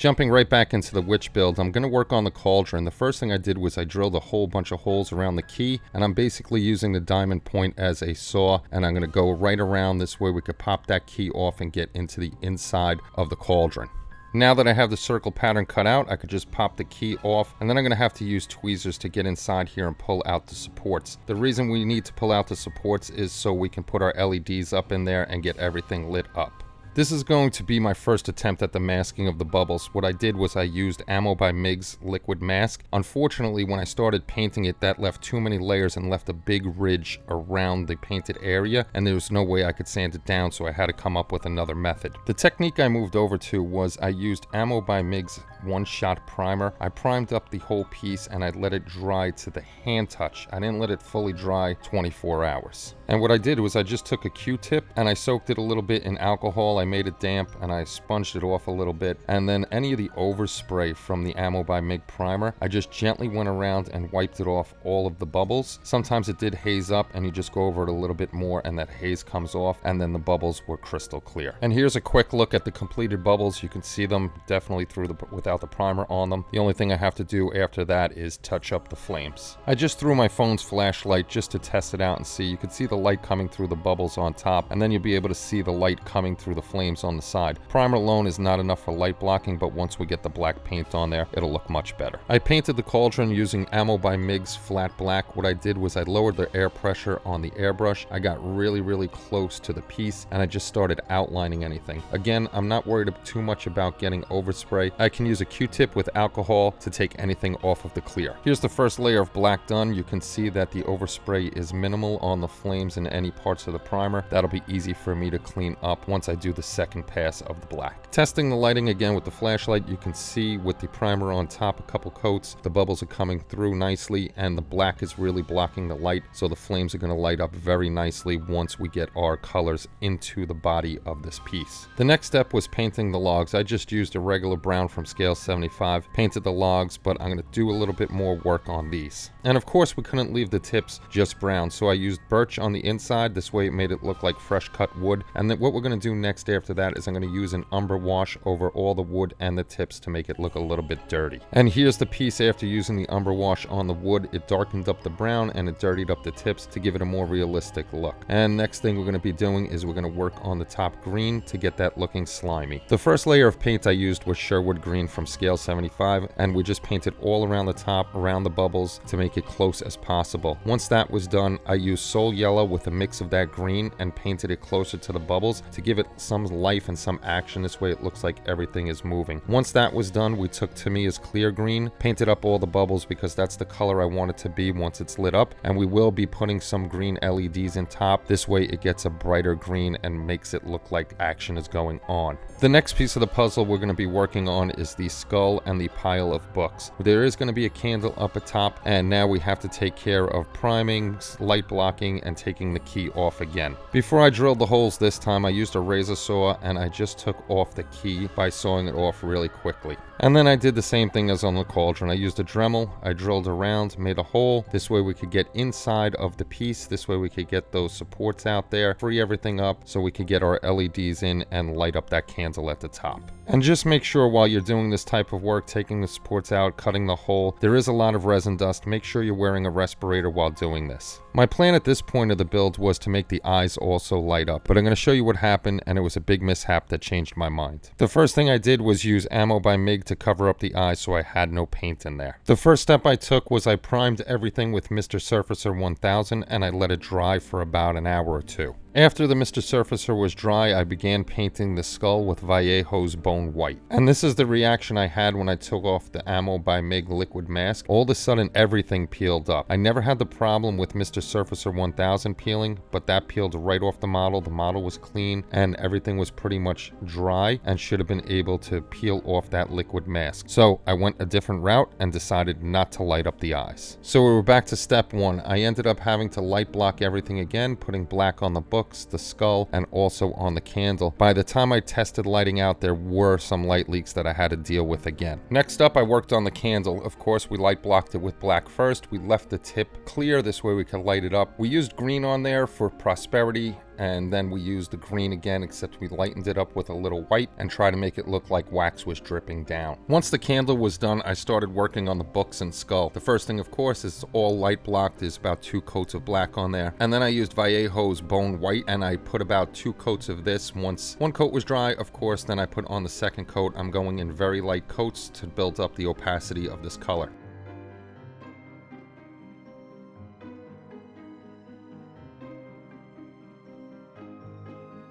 Jumping right back into the witch build, I'm going to work on the cauldron. The first thing I did was I drilled a whole bunch of holes around the key, and I'm basically using the diamond point as a saw, and I'm going to go right around this way we could pop that key off and get into the inside of the cauldron. Now that I have the circle pattern cut out, I could just pop the key off, and then I'm going to have to use tweezers to get inside here and pull out the supports. The reason we need to pull out the supports is so we can put our LEDs up in there and get everything lit up. This is going to be my first attempt at the masking of the bubbles. What I did was I used Ammo by Mig's liquid mask. Unfortunately, when I started painting it, that left too many layers and left a big ridge around the painted area, and there was no way I could sand it down, so I had to come up with another method. The technique I moved over to was I used Ammo by Mig's one-shot primer. I primed up the whole piece and I let it dry to the hand touch. I didn't let it fully dry 24 hours. And what I did was I just took a Q-tip and I soaked it a little bit in alcohol. I made it damp and I sponged it off a little bit. And then any of the overspray from the Ammo by Mig primer, I just gently went around and wiped it off all of the bubbles. Sometimes it did haze up and you just go over it a little bit more and that haze comes off, and then the bubbles were crystal clear. And here's a quick look at the completed bubbles. You can see them definitely through without the primer on them. The only thing I have to do after that is touch up the flames. I just threw my phone's flashlight just to test it out and see. You can see the light coming through the bubbles on top, and then you'll be able to see the light coming through the flames on the side. Primer alone is not enough for light blocking, but once we get the black paint on there, it'll look much better. I painted the cauldron using Ammo by Mig's flat black. What I did was I lowered the air pressure on the airbrush. I got really close to the piece and I just started outlining anything. Again, I'm not worried too much about getting overspray. I can use a Q-tip with alcohol to take anything off of the clear. Here's the first layer of black done. You can see that the overspray is minimal on the flames and any parts of the primer. That'll be easy for me to clean up once I do the second pass of the black. Testing the lighting again with the flashlight, you can see with the primer on top, a couple coats, the bubbles are coming through nicely and the black is really blocking the light, so the flames are going to light up very nicely once we get our colors into the body of this piece. The next step was painting the logs. I just used a regular brown from scale 75, painted the logs, but I'm going to do a little bit more work on these. And of course we couldn't leave the tips just brown, so I used birch on the inside. This way it made it look like fresh cut wood. And then what we're going to do next after that is I'm going to use an umber wash over all the wood and the tips to make it look a little bit dirty. And here's the piece after using the umber wash on the wood. It darkened up the brown and it dirtied up the tips to give it a more realistic look. And next thing we're going to be doing is we're going to work on the top green to get that looking slimy. The first layer of paint I used was Sherwood green from scale 75, and we just painted all around the top, around the bubbles, to make it close as possible. Once that was done, I used Soul Yellow with a mix of that green and painted it closer to the bubbles to give it some life and some action. This way it looks like everything is moving. Once that was done, we took Tamiya's clear green, painted up all the bubbles because that's the color I want it to be once it's lit up, and we will be putting some green LEDs in top. This way it gets a brighter green and makes it look like action is going on. The next piece of the puzzle we're going to be working on is the skull and the pile of books. There is going to be a candle up at top, and now we have to take care of priming, light blocking, and taking the key off again. Before I drilled the holes this time, I used a razor saw and I just took off the key by sawing it off really quickly. And then I did the same thing as on the cauldron. I used a Dremel, I drilled around, made a hole. This way we could get inside of the piece. This way we could get those supports out there, free everything up so we could get our LEDs in and light up that candle at the top. And just make sure while you're doing this type of work, taking the supports out, cutting the hole, there is a lot of resin dust. Make sure you're wearing a respirator while doing this. My plan at this point of the build was to make the eyes also light up, but I'm going to show you what happened, and it was a big mishap that changed my mind. The first thing I did was use Ammo by Mig to cover up the eyes so I had no paint in there. The first step I took was I primed everything with Mr. Surfacer 1000 and I let it dry for about an hour or two. After the Mr. Surfacer was dry, I began painting the skull with Vallejo's Bone White. And this is the reaction I had when I took off the Ammo by Mig liquid mask. All of a sudden, everything peeled up. I never had the problem with Mr. Surfacer 1000 peeling, but that peeled right off the model. The model was clean and everything was pretty much dry and should have been able to peel off that liquid mask. So I went a different route and decided not to light up the eyes. So we were back to step one. I ended up having to light block everything again, putting black on the book, the skull, and also on the candle. By the time I tested lighting out, there were some light leaks that I had to deal with again. Next up, I worked on the candle. Of course, we light blocked it with black first. We left the tip clear. This way we could light it up. We used green on there for prosperity and then we used the green again, except we lightened it up with a little white and tried to make it look like wax was dripping down. Once the candle was done, I started working on the books and skull. The first thing, of course, is all light blocked. There's about 2 coats of black on there, and then I used Vallejo's Bone White, and I put about 2 coats of this. Once one coat was dry, of course, then I put on the second coat. I'm going in very light coats to build up the opacity of this color.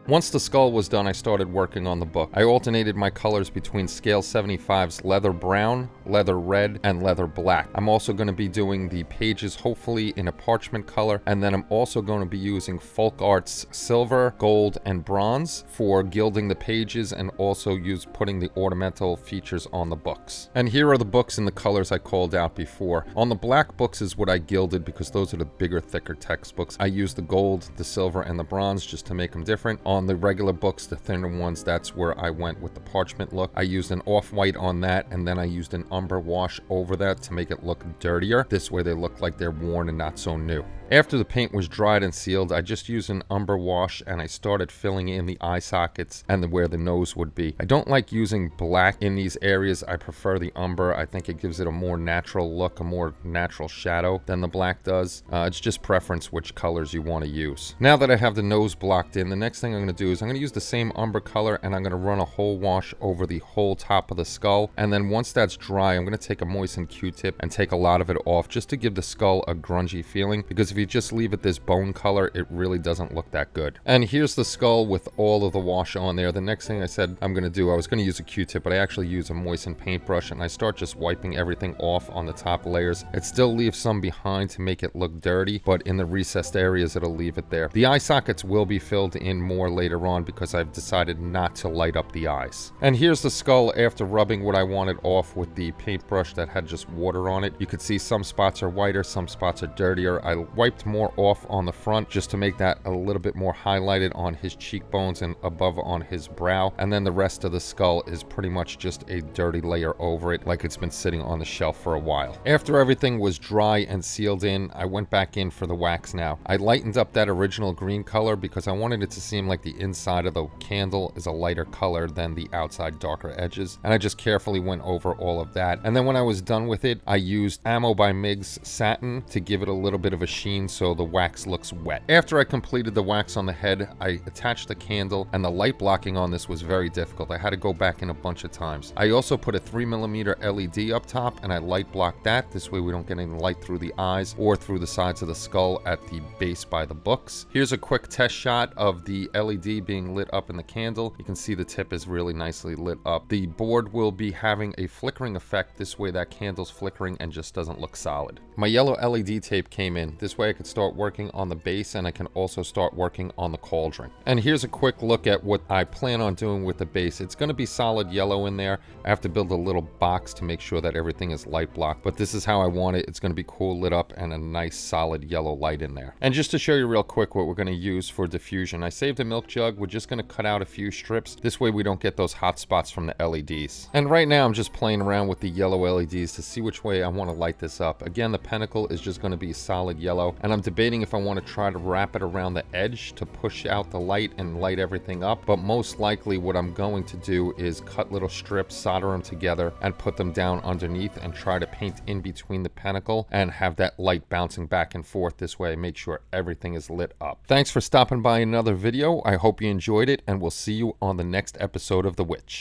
Once the skull was done, I started working on the book. I alternated my colors between Scale 75's leather brown, leather red, and leather black. I'm also going to be doing the pages hopefully in a parchment color, and then I'm also going to be using Folk Art's silver, gold, and bronze for gilding the pages, and also putting the ornamental features on the books. And here are the books in the colors I called out before. On the black books is what I gilded because those are the bigger, thicker textbooks. I used the gold, the silver, and the bronze just to make them different. On the regular books, the thinner ones, that's where I went with the parchment look. I used an off-white on that, and then I used an umber wash over that to make it look dirtier. This way they look like they're worn and not so new. After the paint was dried and sealed, I just used an umber wash and I started filling in the eye sockets and where the nose would be. I don't like using black in these areas. I prefer the umber. I think it gives it a more natural look, a more natural shadow than the black does. It's just preference which colors you want to use. Now that I have the nose blocked in, the next thing I'm going to do is I'm going to use the same umber color and I'm going to run a whole wash over the whole top of the skull. And then once that's dry, I'm going to take a moistened Q-tip and take a lot of it off just to give the skull a grungy feeling, because if you just leave it this bone color, it really doesn't look that good. And here's the skull with all of the wash on there. The next thing I said I'm going to do, I was going to use a Q-tip, but I actually use a moistened paintbrush and I start just wiping everything off on the top layers. It still leaves some behind to make it look dirty, but in the recessed areas it'll leave it there. The eye sockets will be filled in more later on because I've decided not to light up the eyes. And here's the skull after rubbing what I wanted off with the paintbrush that had just water on it. You could see some spots are whiter, some spots are dirtier. I wiped more off on the front just to make that a little bit more highlighted on his cheekbones and above on his brow, and then the rest of the skull is pretty much just a dirty layer over it, like it's been sitting on the shelf for a while. After everything was dry and sealed in, I went back in for the wax now. I lightened up that original green color because I wanted it to seem like the inside of the candle is a lighter color than the outside darker edges, and I just carefully went over all of that. And then when I was done with it, I used Ammo by Miggs satin to give it a little bit of a sheen so the wax looks wet. After I completed the wax on the head, I attached the candle, and the light blocking on this was very difficult. I had to go back in a bunch of times. I also put a 3mm LED up top and I light blocked that. This way we don't get any light through the eyes or through the sides of the skull at the base by the books. Here's a quick test shot of the LED being lit up in the candle. You can see the tip is really nicely lit up. The board will be having a flickering effect. This way that candle's flickering and just doesn't look solid. My yellow LED tape came in. This way I could start working on the base and I can also start working on the cauldron. And here's a quick look at what I plan on doing with the base. It's going to be solid yellow in there. I have to build a little box to make sure that everything is light blocked, but this is how I want it. It's going to be cool lit up and a nice solid yellow light in there. And just to show you real quick what we're going to use for diffusion, I saved a milk jug. We're just going to cut out a few strips. This way we don't get those hot spots from the LEDs. And right now I'm just playing around with the yellow LEDs to see which way I want to light this up. Again, the pentacle is just going to be solid yellow, and I'm debating if I want to try to wrap it around the edge to push out the light and light everything up, but most likely what I'm going to do is cut little strips, solder them together, and put them down underneath and try to paint in between the pentacle and have that light bouncing back and forth. This way I make sure everything is lit up. Thanks for stopping by another video. I hope you enjoyed it, and we'll see you on the next episode of The Witch.